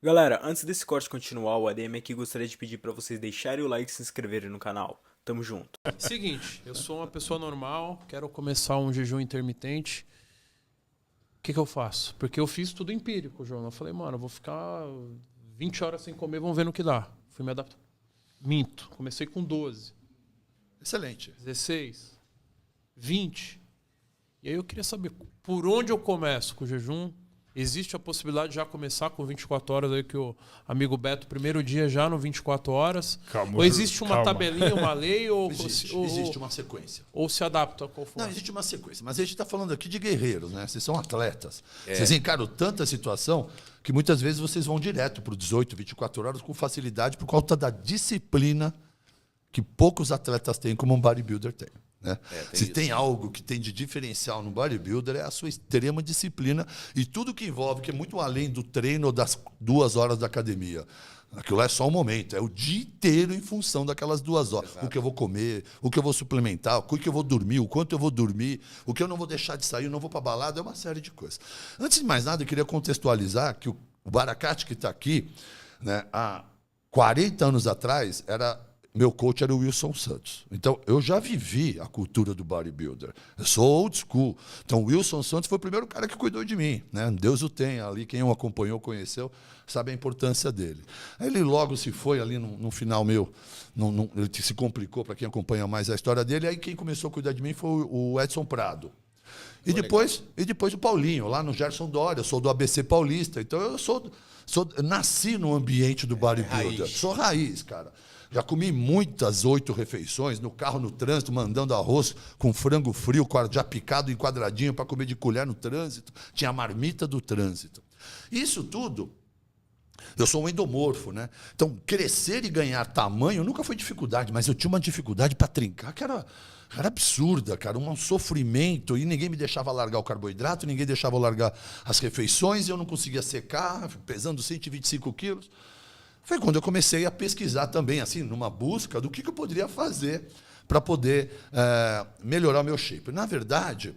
Galera, antes desse corte continuar, o ADM aqui gostaria de pedir pra vocês deixarem o like e se inscreverem no canal. Tamo junto. Seguinte, eu sou uma pessoa normal, quero começar um jejum intermitente. O que eu faço? Porque eu fiz tudo empírico, João. Eu falei, mano, eu vou ficar 20 horas sem comer, vamos ver no que dá. Fui me adaptar. Minto. Comecei com 12, Excelente. 16, 20. E aí eu queria saber por onde eu começo com o jejum. Existe a possibilidade de já começar com 24 horas, aí que o amigo Beto, primeiro dia já no 24 horas? Calma, ou existe uma calma. tabelinha, uma lei, ou Existe uma sequência. ou se adapta a qual for? Não, existe uma sequência. Mas a gente está falando aqui de guerreiros, né? Vocês são atletas. Vocês encaram tanta situação que muitas vezes vocês vão direto para o 18, 24 horas com facilidade por conta da disciplina que poucos atletas têm, como um bodybuilder tem. Né? Se tem algo que tem de diferencial no bodybuilder é a sua extrema disciplina e tudo que envolve, que é muito além do treino ou das 2 horas da academia. Aquilo é só um momento, é o dia inteiro em função daquelas 2 horas. Exato. O que eu vou comer, o que eu vou suplementar, o que eu vou dormir, o quanto eu vou dormir, o que eu não vou deixar de sair, eu não vou para balada, é uma série de coisas. Antes de mais nada, eu queria contextualizar que o Baracate que está aqui, né, há 40 anos atrás, meu coach era o Wilson Santos. Então, eu já vivi a cultura do bodybuilder. Eu sou old school. Então, o Wilson Santos foi o primeiro cara que cuidou de mim. Né? Deus o tenha. Ali, quem o acompanhou, conheceu, sabe a importância dele. Aí ele logo se foi ali no final meu. Ele se complicou para quem acompanha mais a história dele. Aí quem começou a cuidar de mim foi o Edson Prado. E depois o Paulinho, lá no Gerson Dória. Eu sou do ABC Paulista. Então, eu nasci no ambiente do bodybuilder. Raiz. Sou raiz, cara. Já comi muitas 8 refeições, no carro, no trânsito, mandando arroz com frango frio, já picado em quadradinho para comer de colher no trânsito. Tinha a marmita do trânsito. Isso tudo, eu sou um endomorfo, né? Então, crescer e ganhar tamanho nunca foi dificuldade, mas eu tinha uma dificuldade para trincar que era absurda, cara, um sofrimento, e ninguém me deixava largar o carboidrato, ninguém deixava eu largar as refeições, e eu não conseguia secar, pesando 125 quilos. Foi quando eu comecei a pesquisar também, assim, numa busca do que eu poderia fazer para poder melhorar o meu shape. Na verdade,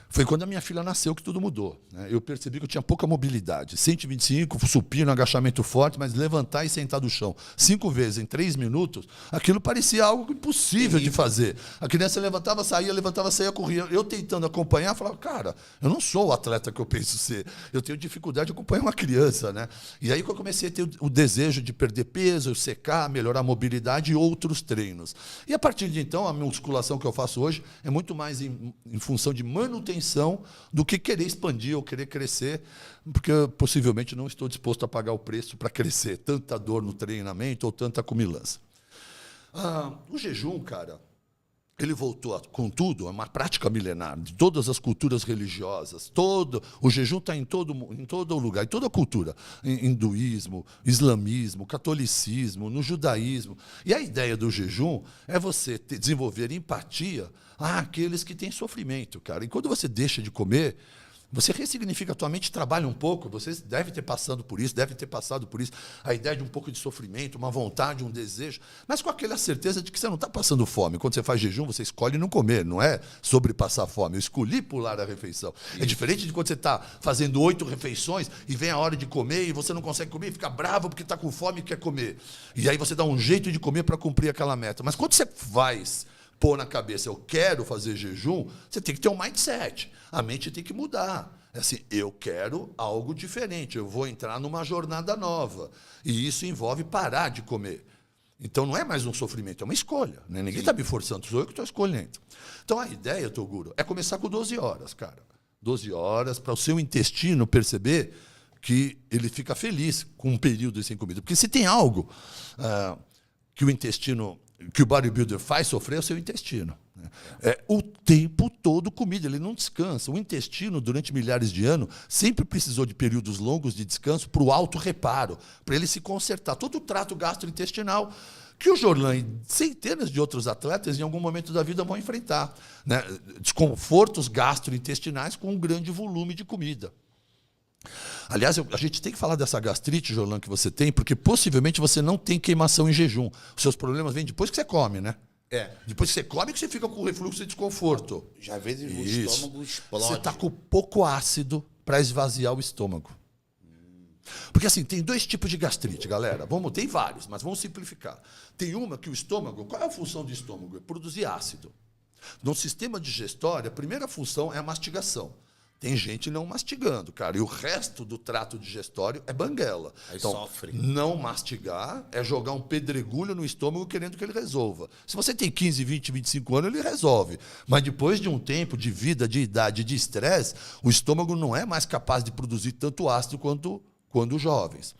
foi quando a minha filha nasceu que tudo mudou. Né? Eu percebi que eu tinha pouca mobilidade. 125, supino, agachamento forte, mas levantar e sentar do chão 5 vezes em 3 minutos, aquilo parecia algo impossível de fazer. A criança levantava, saía, corria. Eu tentando acompanhar, falava, cara, eu não sou o atleta que eu penso ser. Eu tenho dificuldade de acompanhar uma criança. Né? E aí que eu comecei a ter o desejo de perder peso, secar, melhorar a mobilidade e outros treinos. E a partir de então, a musculação que eu faço hoje é muito mais em função de manutenção do que querer expandir ou querer crescer, porque eu, possivelmente não estou disposto a pagar o preço para crescer. Tanta dor no treinamento ou tanta comilança. O jejum, cara, ele voltou com tudo, é uma prática milenar de todas as culturas religiosas. O jejum está em todo lugar, em toda a cultura. Hinduísmo, islamismo, catolicismo, no judaísmo. E a ideia do jejum é você desenvolver empatia àqueles que têm sofrimento, cara. E quando você deixa de comer, você ressignifica a tua mente, trabalha um pouco, você deve ter passado por isso, deve ter passado por isso, a ideia de um pouco de sofrimento, uma vontade, um desejo, mas com aquela certeza de que você não está passando fome. Quando você faz jejum, você escolhe não comer, não é sobre passar fome. Eu escolhi pular a refeição. Isso. É diferente de quando você está fazendo 8 refeições e vem a hora de comer e você não consegue comer e fica bravo porque está com fome e quer comer. E aí você dá um jeito de comer para cumprir aquela meta. Mas quando você faz pôr na cabeça, eu quero fazer jejum, você tem que ter um mindset. A mente tem que mudar. É assim, eu quero algo diferente, eu vou entrar numa jornada nova. E isso envolve parar de comer. Então, não é mais um sofrimento, é uma escolha. Né? Ninguém está me forçando, sou eu que estou escolhendo. Então, a ideia, Toguro, é começar com 12 horas, cara. 12 horas para o seu intestino perceber que ele fica feliz com um período sem comida. Porque se tem algo que o intestino, que o bodybuilder faz sofrer, é o seu intestino. É o tempo todo comida, ele não descansa. O intestino, durante milhares de anos, sempre precisou de períodos longos de descanso para o autorreparo, para ele se consertar. Todo o trato gastrointestinal que o Jorlan e centenas de outros atletas, em algum momento da vida, vão enfrentar. Né? Desconfortos gastrointestinais com um grande volume de comida. Aliás, a gente tem que falar dessa gastrite, Jorlan, que você tem, porque possivelmente você não tem queimação em jejum. Os seus problemas vêm depois que você come, né? Depois que você come, que você fica com refluxo e desconforto. Já às vezes o Isso. estômago explode. Você está com pouco ácido para esvaziar o estômago. Porque assim, tem dois tipos de gastrite, galera. Tem vários, mas vamos simplificar. Tem uma que o estômago, qual é a função do estômago? É produzir ácido. No sistema digestório, a primeira função é a mastigação. Tem gente não mastigando, cara. E o resto do trato digestório é banguela. Aí então, sofre. não mastigar é jogar um pedregulho no estômago querendo que ele resolva. Se você tem 15, 20, 25 anos, ele resolve. Mas depois de um tempo de vida, de idade, de estresse, o estômago não é mais capaz de produzir tanto ácido quando jovens.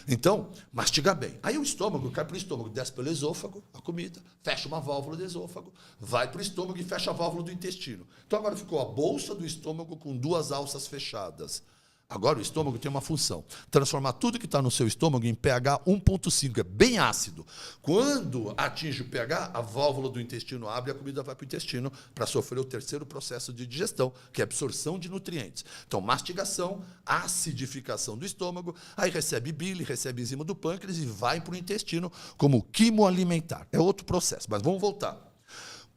Então, mastiga bem. Aí o estômago cai para o estômago, desce pelo esôfago, a comida, fecha uma válvula do esôfago, vai para o estômago e fecha a válvula do intestino. Então agora ficou a bolsa do estômago com duas alças fechadas. Agora o estômago tem uma função, transformar tudo que está no seu estômago em pH 1,5, é bem ácido. Quando atinge o pH, a válvula do intestino abre e a comida vai para o intestino para sofrer o terceiro processo de digestão, que é a absorção de nutrientes. Então, mastigação, acidificação do estômago, aí recebe bile, recebe enzima do pâncreas e vai para o intestino como quimo alimentar. É outro processo, mas vamos voltar.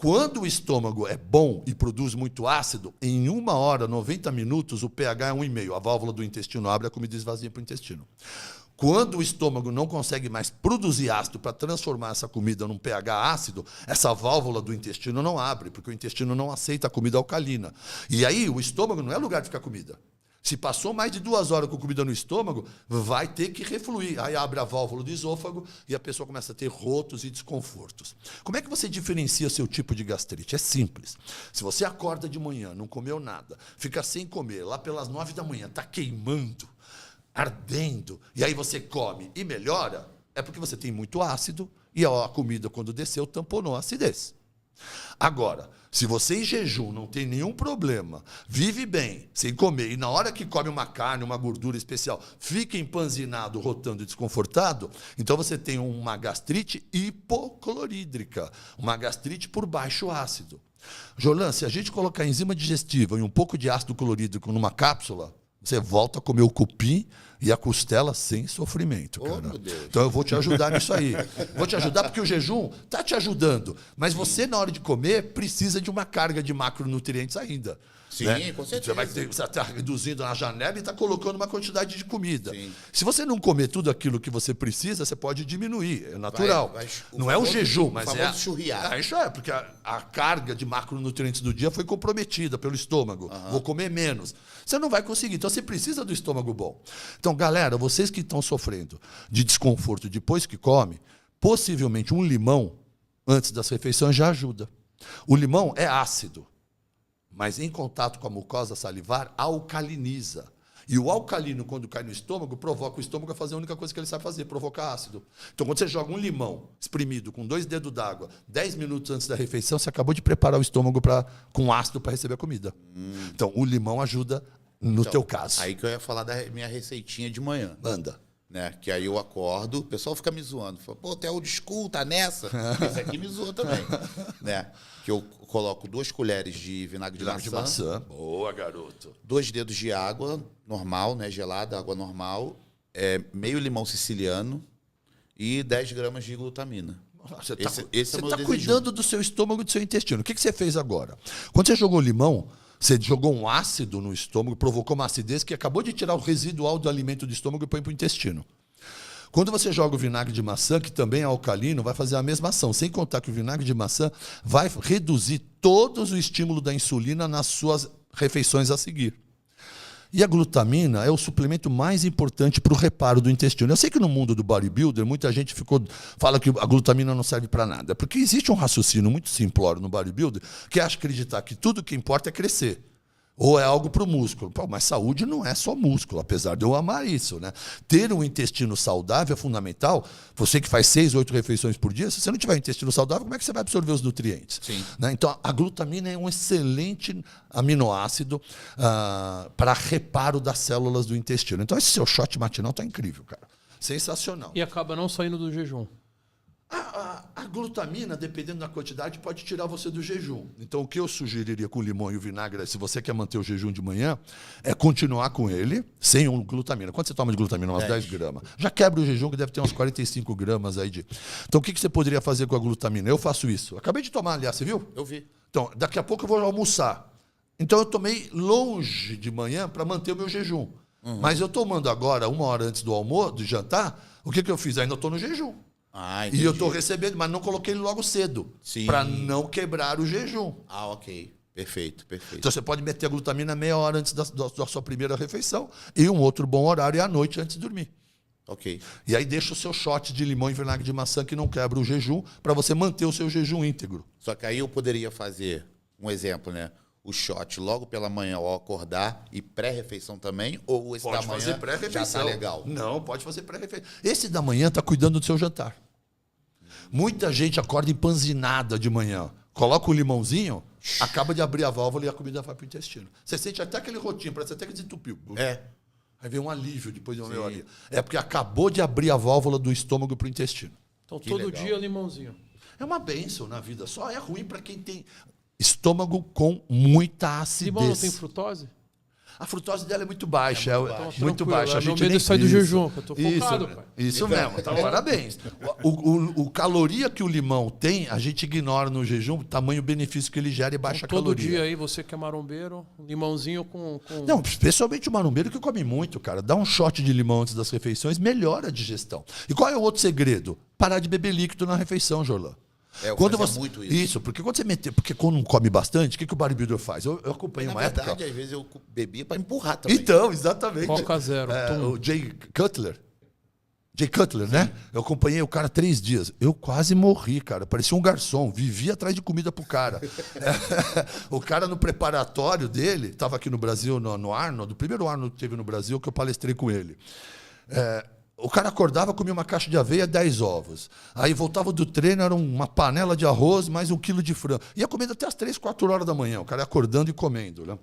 Quando o estômago é bom e produz muito ácido, em 1 hora, 90 minutos, o pH é 1,5. A válvula do intestino abre, a comida esvazia para o intestino. Quando o estômago não consegue mais produzir ácido para transformar essa comida num pH ácido, essa válvula do intestino não abre, porque o intestino não aceita a comida alcalina. E aí, o estômago não é lugar de ficar comida. Se passou mais de 2 horas com comida no estômago, vai ter que refluir. Aí abre a válvula do esôfago e a pessoa começa a ter rotos e desconfortos. Como é que você diferencia seu tipo de gastrite? É simples. Se você acorda de manhã, não comeu nada, fica sem comer, lá pelas 9 da manhã, está queimando, ardendo, e aí você come e melhora, é porque você tem muito ácido e a comida, quando desceu, tamponou a acidez. Agora, se você em jejum não tem nenhum problema, vive bem, sem comer, e na hora que come uma carne, uma gordura especial, fica empanzinado, rotando e desconfortado, então você tem uma gastrite hipoclorídrica, uma gastrite por baixo ácido. Jolan, se a gente colocar enzima digestiva e um pouco de ácido clorídrico numa cápsula, você volta a comer o cupim e a costela sem sofrimento, cara. Oh, meu Deus. Então eu vou te ajudar nisso aí. Vou te ajudar porque o jejum está te ajudando. Mas você, na hora de comer, precisa de uma carga de macronutrientes ainda. Sim, né? com certeza. Você está reduzindo na janela e está colocando uma quantidade de comida. Sim. Se você não comer tudo aquilo que você precisa, você pode diminuir. É natural. Não é o jejum, mas é... churriar. Isso é, porque a carga de macronutrientes do dia foi comprometida pelo estômago. Vou comer menos. Você não vai conseguir. Então, você precisa do estômago bom. Então, galera, vocês que estão sofrendo de desconforto depois que come, possivelmente um limão antes das refeições já ajuda. O limão é ácido, mas em contato com a mucosa salivar, alcaliniza. E o alcalino, quando cai no estômago, provoca o estômago a fazer a única coisa que ele sabe fazer, provocar ácido. Então, quando você joga um limão espremido com 2 dedos d'água, 10 minutos antes da refeição, você acabou de preparar o estômago com ácido para receber a comida. Então, o limão ajuda no teu caso. Aí que eu ia falar da minha receitinha de manhã. Manda. Né? Que aí eu acordo, o pessoal fica me zoando. Fala, pô, tu é old school, tá nessa? Esse aqui me zoa também. Né? Que eu coloco 2 colheres de vinagre de maçã. Boa, garoto. 2 dedos de água normal, né? Gelada, água normal. Meio limão siciliano e 10 gramas de glutamina. Você esse é meu está desejo. cuidando do seu estômago e do seu intestino. O que você fez agora? Quando você jogou limão, você jogou um ácido no estômago, provocou uma acidez que acabou de tirar o residual do alimento do estômago e põe para o intestino. Quando você joga o vinagre de maçã, que também é alcalino, vai fazer a mesma ação. Sem contar que o vinagre de maçã vai reduzir todo o estímulo da insulina nas suas refeições a seguir. E a glutamina é o suplemento mais importante para o reparo do intestino. Eu sei que no mundo do bodybuilder, muita gente fala que a glutamina não serve para nada. Porque existe um raciocínio muito simplório no bodybuilder que acha acreditar que tudo que importa é crescer. Ou é algo para o músculo. Pô, mas saúde não é só músculo, apesar de eu amar isso, né? Ter um intestino saudável é fundamental. Você que faz 6, 8 refeições por dia, se você não tiver um intestino saudável, como é que você vai absorver os nutrientes? Sim. Né? Então, a glutamina é um excelente aminoácido para reparo das células do intestino. Então, esse seu shot matinal está incrível, cara. Sensacional. E acaba não saindo do jejum. A glutamina, dependendo da quantidade, pode tirar você do jejum. Então, o que eu sugeriria com o limão e o vinagre, se você quer manter o jejum de manhã, é continuar com ele sem glutamina. Quanto você toma de glutamina? Umas 10 gramas. Já quebra o jejum, que deve ter uns 45 gramas aí de... Então, o que você poderia fazer com a glutamina? Eu faço isso. Acabei de tomar, aliás, você viu? Eu vi. Então, daqui a pouco eu vou almoçar. Então, eu tomei longe de manhã para manter o meu jejum. Mas eu tomando agora, 1 hora antes do almoço, do jantar, o que eu fiz? Ainda estou no jejum. Ah, E entendi. eu estou recebendo, mas não coloquei ele logo cedo. Sim. Para não quebrar o jejum. Ah, ok. Perfeito. Então você pode meter a glutamina meia hora antes da sua primeira refeição. E um outro bom horário é à noite antes de dormir. Ok. E aí deixa o seu shot de limão e vinagre de maçã que não quebra o jejum, para você manter o seu jejum íntegro. Só que aí eu poderia fazer um exemplo, né? O shot logo pela manhã ao acordar e pré-refeição também? Ou esse Pode da manhã fazer pré-refeição. já tá legal? Não, pode fazer pré-refeição. Esse da manhã está cuidando do seu jantar. Muita gente acorda empanzinada de manhã. Coloca o limãozinho, acaba de abrir a válvula e a comida vai para o intestino. Você sente até aquele rotinho, parece até que desentupiu. É. Aí vem um alívio depois de uma meia horinha. É porque acabou de abrir a válvula do estômago para o intestino. Então, Que todo legal. dia limãozinho. É uma bênção na vida. Só é ruim para quem tem estômago com muita Limão não tem acidez. frutose? A frutose dela é muito baixa. Então, Muito tranquilo. baixa. A Meu gente medo nem é sair do isso. jejum, que eu tô focado, isso, pai. Isso mesmo. Então, parabéns. O caloria que o limão tem, a gente ignora no jejum, o tamanho benefício que ele gera e baixa Todo caloria. dia aí, você que é marombeiro, limãozinho com... Não, especialmente o marombeiro que come muito, cara. Dá um shot de limão antes das refeições, melhora a digestão. E qual é o outro segredo? Parar de beber líquido na refeição, Jorlan. Eu fazia muito isso. Porque quando você porque quando não come bastante, o que o bodybuilder faz? Eu acompanhei Na uma verdade, época. às vezes eu bebia para empurrar também. Então, exatamente. Coca Zero. Tum. O Jay Cutler. Jay Cutler, né? Eu acompanhei o cara 3 dias. Eu quase morri, cara. Parecia um garçom. Vivia atrás de comida pro cara. O cara no preparatório dele, estava aqui no Brasil, no Arnold, o primeiro Arnold que teve no Brasil, que eu palestrei com ele. O cara acordava, comia uma caixa de aveia, 10 ovos. Aí voltava do treino, era uma panela de arroz, mais 1 quilo de frango. Ia comendo até as 3, 4 horas da manhã. O cara ia acordando e comendo, né?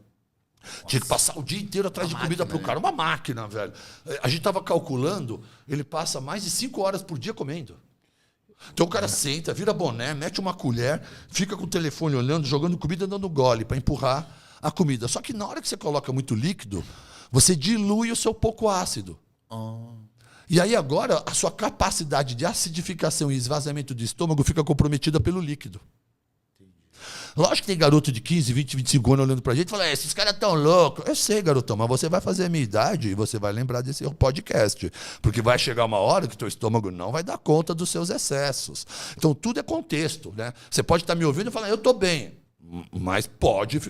Tinha que passar o dia inteiro atrás de comida pro cara. Uma máquina, velho. A gente estava calculando, ele passa mais de 5 horas por dia comendo. Então o cara senta, vira boné, mete uma colher, fica com o telefone olhando, jogando comida, dando gole para empurrar a comida. Só que na hora que você coloca muito líquido, você dilui o seu pouco ácido. E aí agora a sua capacidade de acidificação e esvaziamento do estômago fica comprometida pelo líquido. Lógico que tem garoto de 15, 20, 25 anos olhando pra gente e fala, esses caras tão loucos. Eu sei, garotão, mas você vai fazer a minha idade e você vai lembrar desse podcast. Porque vai chegar uma hora que teu estômago não vai dar conta dos seus excessos. Então tudo é contexto, né? Você pode estar me ouvindo e falar, eu tô bem. Mas pode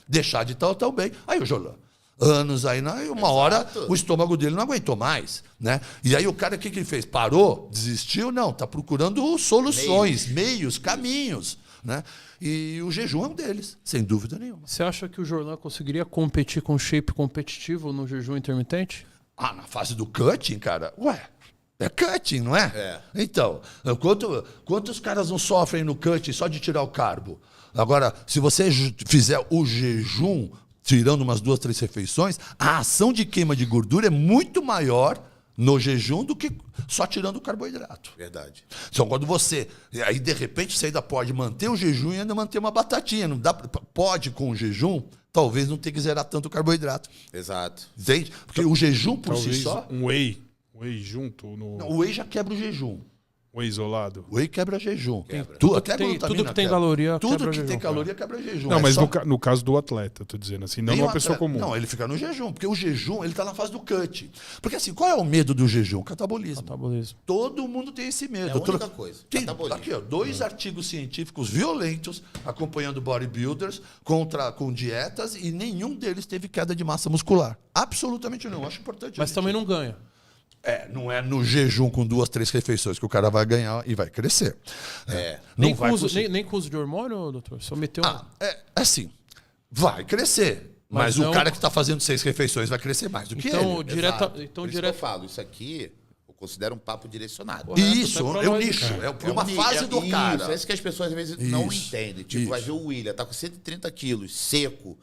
deixar de estar tão bem. Aí o Jorlan. Anos aí, uma hora o estômago dele não aguentou mais, né? E aí o cara, o que ele fez? Parou? Desistiu? Não, está procurando soluções, meios, caminhos, né? E o jejum é um deles, sem dúvida nenhuma. Você acha que o Jorlan conseguiria competir com shape competitivo no jejum intermitente? Ah, na fase do cutting, cara, é cutting, não é? É. Então, quantos caras não sofrem no cutting só de tirar o carbo? Agora, se você fizer o jejum, tirando umas 2, 3 refeições, a ação de queima de gordura é muito maior no jejum do que só tirando o carboidrato. Verdade. Então, quando você... Aí, de repente, você ainda pode manter o jejum e ainda manter uma batatinha. Não dá, pode, com o jejum, talvez não ter que zerar tanto o carboidrato. Exato. Entende? Porque o jejum por Talvez si só... um whey junto no O whey já quebra o jejum. whey isolado. O whey quebra jejum. Quebra. Tudo que tem caloria Tudo quebra que tem jejum, caloria quebra jejum. Não, É mas só- no caso do atleta, eu tô dizendo assim, não Nem uma o pessoa atleta- comum. Não, ele fica no jejum. Porque o jejum, ele está na fase do cut. Porque assim, qual é o medo do jejum? Catabolismo. Metabolismo. Todo mundo tem esse medo. É a única coisa, Tem catabolismo. aqui, ó, 2 artigos científicos violentos acompanhando bodybuilders com dietas e nenhum deles teve queda de massa muscular. Absolutamente não. Acho importante. Mas também não ganha. Não é no jejum com 2, 3 refeições que o cara vai ganhar e vai crescer. Não Nem com, vai uso, conseguir. nem com uso de hormônio, doutor? Só meteu Assim, vai crescer. Mas não- o cara que está fazendo 6 refeições vai crescer mais do que Então, ele. direta, Exato. então Por isso que direto. eu falo, isso aqui eu considero um papo direcionado. Correto, Isso, até pra é um nós, nicho. cara. É uma fase do cara. Isso, é isso que as pessoas às vezes não Isso, entendem. Tipo, isso. vai ver o William, tá com 130 quilos, seco.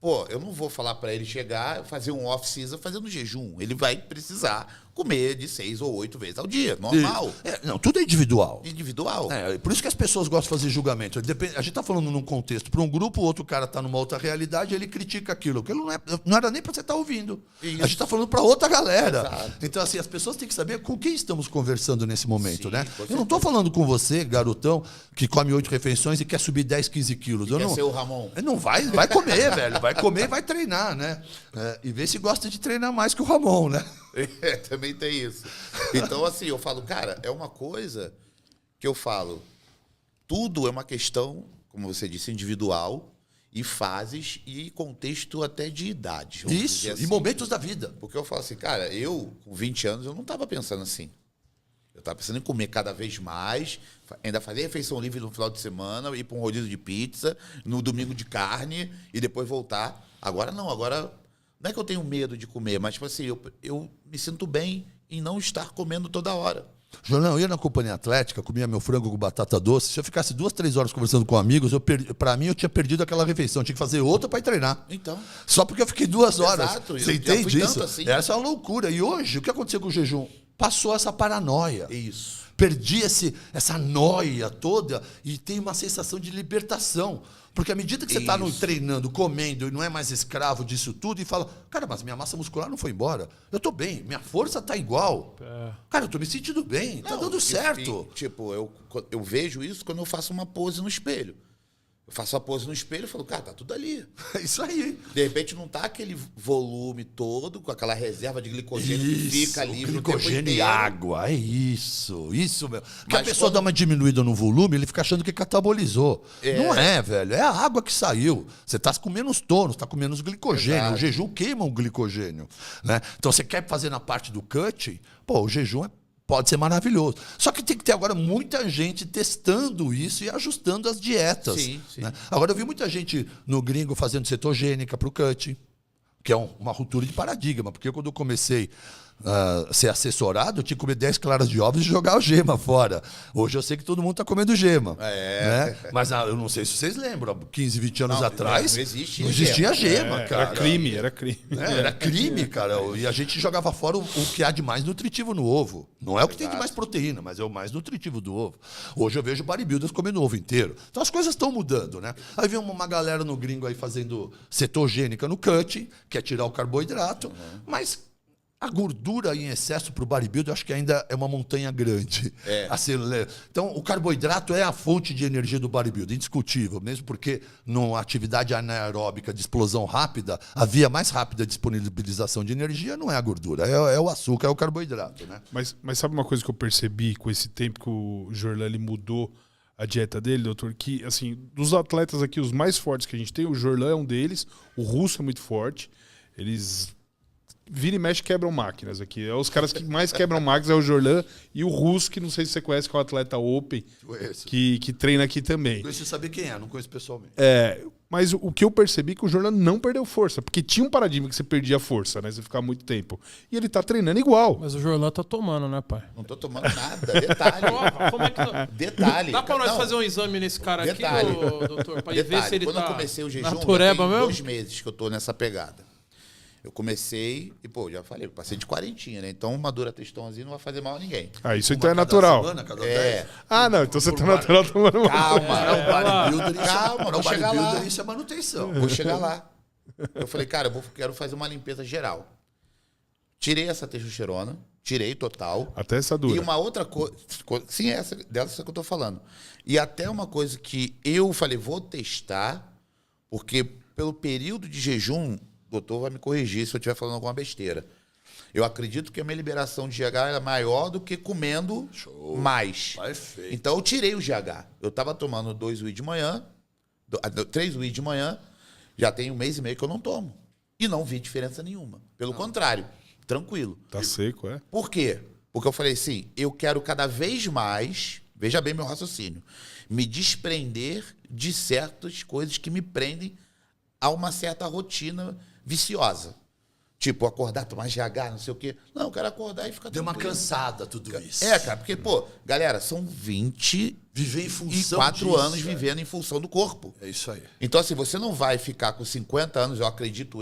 Pô, eu não vou falar pra ele chegar, fazer um off-season fazendo jejum. Ele vai precisar comer de 6 ou 8 vezes ao dia, normal. Não, tudo é individual. Individual. Por isso que as pessoas gostam de fazer julgamento. A gente está falando num contexto para um grupo, o outro cara está numa outra realidade, ele critica aquilo. Aquilo não era nem para você estar ouvindo. Isso. A gente está falando para outra galera. Exato. Então, assim, as pessoas têm que saber com quem estamos conversando nesse momento, Sim, né? com Eu não estou falando com você, garotão, que come 8 refeições e quer subir 10, 15 quilos. Eu Quer não... ser o Ramon. Não vai comer, velho. vai comer e vai treinar, né? E ver se gosta de treinar mais que o Ramon, né? Também tem isso. Então, assim, eu falo, cara, é uma coisa que eu falo, tudo é uma questão, como você disse, individual, e fases e contexto até de idade. Isso, assim. e momentos da vida. Porque eu falo assim, cara, eu, com 20 anos, eu não estava pensando assim. Eu estava pensando em comer cada vez mais, ainda fazer refeição livre no final de semana, ir para um rodízio de pizza, no domingo de carne, e depois voltar. Agora não, agora não é que eu tenho medo de comer, mas tipo assim, eu me sinto bem em não estar comendo toda hora. Jornal, eu ia na companhia atlética, comia meu frango com batata doce. Se eu ficasse 2, 3 horas conversando com amigos, para mim eu tinha perdido aquela refeição. Eu tinha que fazer outra para ir treinar. Então. Só porque eu fiquei 2 horas. Exato, Você eu já entende fui isso? tanto assim. Essa é uma loucura. E hoje, o que aconteceu com o jejum? Passou essa paranoia. Isso. Perdi essa noia toda e tem uma sensação de libertação. Porque à medida que você está treinando, comendo e não é mais escravo disso tudo e fala, cara, mas minha massa muscular não foi embora. Eu estou bem, minha força está igual. Cara, eu estou me sentindo bem, está dando certo. Tipo, eu vejo isso quando eu faço uma pose no espelho. Eu faço a pose no espelho e falo, cara, tá tudo ali. É isso aí. De repente não tá aquele volume todo, com aquela reserva de glicogênio que fica ali no tempo glicogênio e inteiro. água, é isso mesmo. Porque a Mas pessoa quando- dá uma diminuída no volume, ele fica achando que catabolizou. É. Não é, velho, é a água que saiu. Você está com menos tônus, está com menos glicogênio. Exato. O jejum queima o glicogênio, né? Então você quer fazer na parte do cut, o jejum pode ser maravilhoso. Só que tem que ter agora muita gente testando isso e ajustando as dietas. Sim, sim. Né? Agora eu vi muita gente no gringo fazendo cetogênica para o cut, que é uma ruptura de paradigma, porque quando eu comecei a ser assessorado, eu tinha que comer 10 claras de ovos e jogar o gema fora. Hoje eu sei que todo mundo está comendo gema. Né? Mas eu não sei se vocês lembram, 15, 20 anos Não, atrás, não existia não existia gema, cara. Era crime, era crime. Era crime, cara. E a gente jogava fora o que há de mais nutritivo no ovo. Não é o que tem de mais proteína, mas é o mais nutritivo do ovo. Hoje eu vejo bodybuilders comendo ovo inteiro. Então as coisas estão mudando, né? Aí vem uma galera no gringo aí fazendo cetogênica no cut, que é tirar o carboidrato, mas a gordura em excesso para o bodybuilder, eu acho que ainda é uma montanha grande. Então, o carboidrato é a fonte de energia do bodybuilder, indiscutível, mesmo porque numa atividade anaeróbica de explosão rápida, a via mais rápida de disponibilização de energia não é a gordura, é o açúcar, é o carboidrato. Né? Mas sabe uma coisa que eu percebi com esse tempo que o Jorlan ele mudou a dieta dele, doutor? Que, assim, dos atletas aqui, os mais fortes que a gente tem, o Jorlan é um deles, o Russo é muito forte, eles vira e mexe quebram máquinas aqui. É os caras que mais quebram máquinas é o Jorlan e o Russo, que não sei se você conhece, que é o atleta Open, que treina aqui também. Conheço saber quem é, não conheço pessoalmente. Mas o que eu percebi é que o Jorlan não perdeu força, porque tinha um paradigma que você perdia força, né? Você ficava muito tempo. E ele tá treinando igual. Mas o Jorlan tá tomando, né, pai? Não tô tomando nada, detalhe. Como é que... Detalhe. Dá pra nós Não, fazer um exame nesse cara Detalhe. aqui, doutor? Pra ver detalhe, se ele quando tá eu comecei o jejum, já natureba tem mesmo? 2 meses que eu tô nessa pegada. Eu comecei e, já falei, eu passei de 40, né? Então uma dura textãozinha não vai fazer mal a ninguém. Ah, isso então é natural. Semana, cada É. 10. Ah, não, então você tá natural tomando mal. Calma. Bodybuilder, Calma, para o vou chegar lá. bodybuilder isso é manutenção. Vou chegar lá. Eu falei, cara, quero fazer uma limpeza geral. Tirei essa testosterona, tirei total. Até essa E dura. uma outra coisa. Sim, dessa que eu tô falando. E até uma coisa que eu falei, vou testar, porque pelo período de jejum, o doutor vai me corrigir se eu estiver falando alguma besteira. Eu acredito que a minha liberação de GH é maior do que comendo mais. Perfeito. Então eu tirei o GH. Eu estava tomando 2 whey de manhã, 3 whey de manhã, já tem 1 mês e meio que eu não tomo. E não vi diferença nenhuma. Pelo contrário, tranquilo. Tá seco, é? Por quê? Porque eu falei assim, eu quero cada vez mais, veja bem meu raciocínio, me desprender de certas coisas que me prendem a uma certa rotina viciosa. Tipo, acordar, tomar GH, não sei o quê. Não, eu quero acordar e ficar Deu uma tranquilo. cansada tudo isso. Cara, porque, galera, são 24 Viver em função disso, anos cara. vivendo em função do corpo. É isso aí. Então, assim, você não vai ficar com 50 anos, eu acredito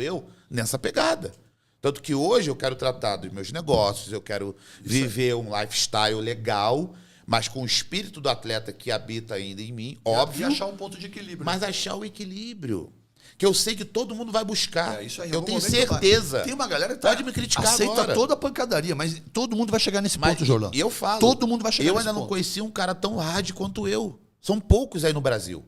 nessa pegada. Tanto que hoje eu quero tratar dos meus negócios, eu quero viver um lifestyle legal, mas com o espírito do atleta que habita ainda em mim, óbvio, E achar um ponto de equilíbrio. mas achar o equilíbrio. Que eu sei que todo mundo vai buscar. É isso aí. em Eu algum tenho momento certeza. vai. Tem uma galera que Pode me criticar aceita agora. toda a pancadaria, mas todo mundo vai chegar nesse Mas ponto, Jorlan. E eu falo. Todo mundo vai chegar Eu nesse ainda não ponto. conheci um cara tão hard quanto eu. São poucos aí no Brasil.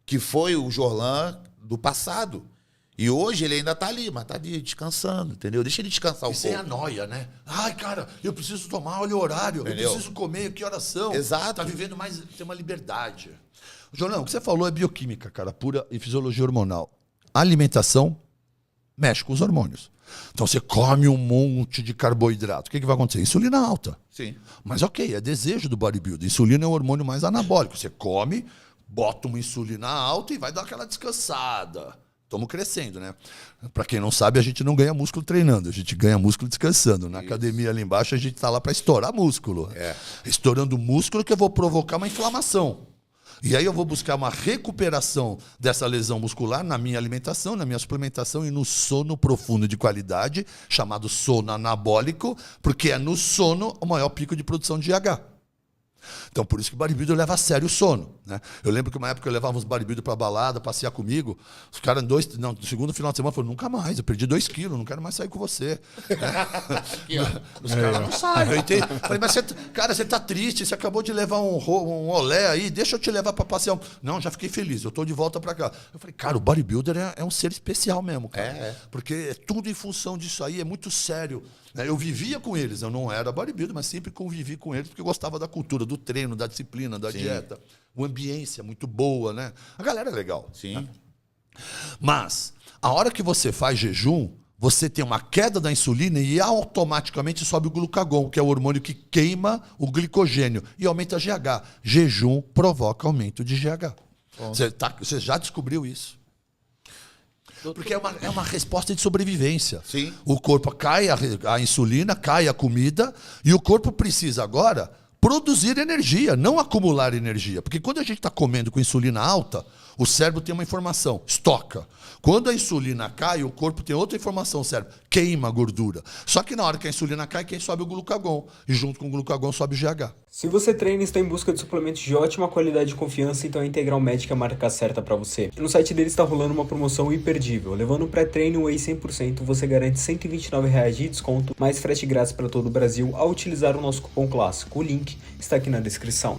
Que foi o Jorlan do passado. E hoje ele ainda tá ali, mas tá ali descansando, entendeu? Deixa ele descansar um E sem a pouco. noia, né? Ai, cara, eu preciso tomar, olha o horário, Entendeu? eu preciso comer, que horas são? Exato. Tá vivendo mais, tem uma liberdade. Jornal, o que você falou é bioquímica, cara, pura e fisiologia hormonal. A alimentação mexe com os hormônios. Então você come um monte de carboidrato. O que vai acontecer? Insulina alta. Sim. Mas ok, é desejo do bodybuilder. Insulina é o hormônio mais anabólico. Você come, bota uma insulina alta e vai dar aquela descansada. Estamos crescendo, né? Para quem não sabe, a gente não ganha músculo treinando, a gente ganha músculo descansando. Na academia ali embaixo, a gente está lá para estourar músculo. Estourando músculo que eu vou provocar uma inflamação. E aí eu vou buscar uma recuperação dessa lesão muscular na minha alimentação, na minha suplementação e no sono profundo de qualidade, chamado sono anabólico, porque é no sono o maior pico de produção de GH. Então, por isso que o bodybuilder leva a sério o sono, né? Eu lembro que uma época eu levava uns bodybuilders pra balada, passear comigo. Os caras, no segundo final de semana, falaram, nunca mais, eu perdi 2 quilos, não quero mais sair com você. Os caras não saem. Eu entendi. Falei, mas você tá triste, você acabou de levar um olé aí, deixa eu te levar pra passear. Não, já fiquei feliz, eu tô de volta pra cá. Eu falei, cara, o bodybuilder é um ser especial mesmo, cara. Porque é tudo em função disso aí, é muito sério. Eu vivia com eles, eu não era bodybuilder, mas sempre convivi com eles porque eu gostava da cultura, do treino, da disciplina, da dieta. Uma ambiência muito boa, né? A galera é legal. Sim. Né? Mas, a hora que você faz jejum, você tem uma queda da insulina e automaticamente sobe o glucagon, que é o hormônio que queima o glicogênio e aumenta a GH. Jejum provoca aumento de GH. Você já descobriu isso? Porque é uma resposta de sobrevivência. Sim. O corpo cai a insulina, cai a comida, e o corpo precisa agora produzir energia, não acumular energia. Porque quando a gente está comendo com insulina alta, o cérebro tem uma informação, estoca. Quando a insulina cai, o corpo tem outra informação, o cérebro queima a gordura. Só que na hora que a insulina cai, quem sobe o glucagon. E junto com o glucagon sobe o GH. Se você treina e está em busca de suplementos de ótima qualidade e confiança, então a Integral Médica é a marca certa para você. No site deles está rolando uma promoção imperdível. Levando um pré-treino Whey 100%, você garante R$ 129,00 de desconto, mais frete grátis para todo o Brasil ao utilizar o nosso cupom clássico. O link está aqui na descrição.